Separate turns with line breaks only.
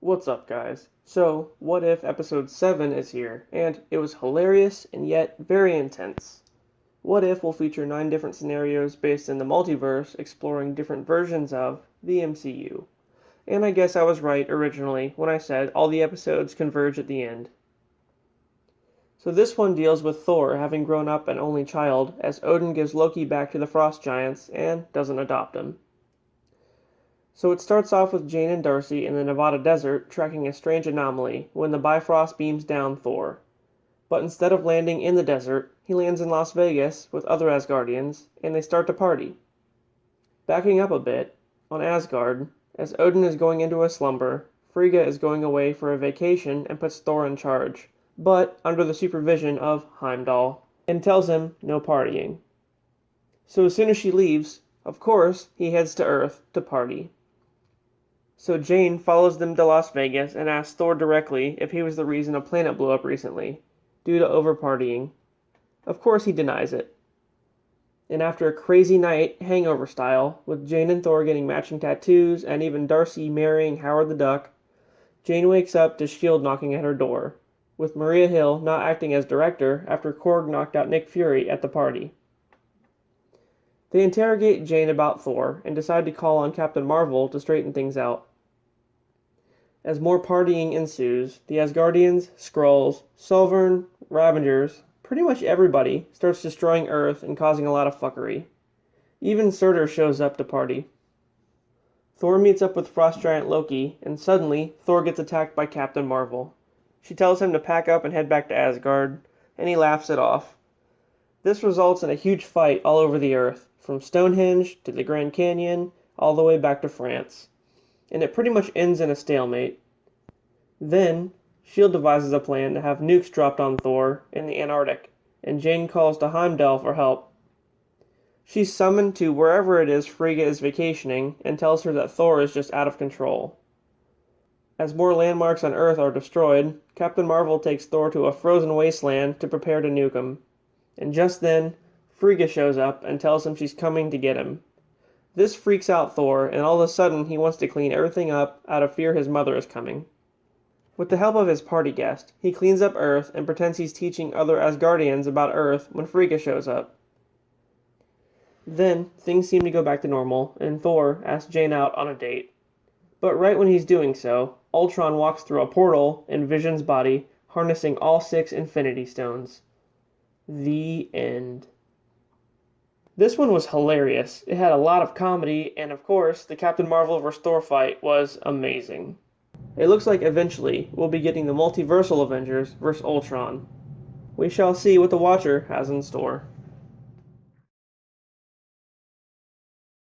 What's up, guys? So, what if episode 7 is here, and it was hilarious and yet very intense? What if will feature 9 different scenarios based in the multiverse exploring different versions of the MCU? And I guess I was right originally when I said all the episodes converge at the end. So this one deals with Thor having grown up an only child as Odin gives Loki back to the Frost Giants and doesn't adopt him. So it starts off with Jane and Darcy in the Nevada desert tracking a strange anomaly when the Bifrost beams down Thor. But instead of landing in the desert, he lands in Las Vegas with other Asgardians, and they start to party. Backing up a bit, on Asgard, as Odin is going into a slumber, Frigga is going away for a vacation and puts Thor in charge, but under the supervision of Heimdall, and tells him no partying. So as soon as she leaves, of course, he heads to Earth to party. So Jane follows them to Las Vegas and asks Thor directly if he was the reason a planet blew up recently, due to over-partying. Of course he denies it. And after a crazy night, hangover style, with Jane and Thor getting matching tattoos and even Darcy marrying Howard the Duck, Jane wakes up to S.H.I.E.L.D. knocking at her door, with Maria Hill not acting as director after Korg knocked out Nick Fury at the party. They interrogate Jane about Thor and decide to call on Captain Marvel to straighten things out. As more partying ensues, the Asgardians, Skrulls, Sovereign, Ravengers, pretty much everybody starts destroying Earth and causing a lot of fuckery. Even Surtur shows up to party. Thor meets up with Frost Giant Loki, and suddenly Thor gets attacked by Captain Marvel. She tells him to pack up and head back to Asgard, and he laughs it off. This results in a huge fight all over the Earth, from Stonehenge to the Grand Canyon, all the way back to France. And it pretty much ends in a stalemate. Then, S.H.I.E.L.D. devises a plan to have nukes dropped on Thor in the Antarctic, and Jane calls to Heimdall for help. She's summoned to wherever it is Frigga is vacationing and tells her that Thor is just out of control. As more landmarks on Earth are destroyed, Captain Marvel takes Thor to a frozen wasteland to prepare to nuke him. And just then, Frigga shows up and tells him she's coming to get him. This freaks out Thor, and all of a sudden he wants to clean everything up out of fear his mother is coming. With the help of his party guest, he cleans up Earth and pretends he's teaching other Asgardians about Earth when Frigga shows up. Then, things seem to go back to normal, and Thor asks Jane out on a date. But right when he's doing so, Ultron walks through a portal in Vision's body, harnessing all 6 Infinity Stones. The end. This one was hilarious. It had a lot of comedy, and of course, the Captain Marvel vs. Thor fight was amazing. It looks like eventually we'll be getting the multiversal Avengers vs. Ultron. We shall see what the Watcher has in store.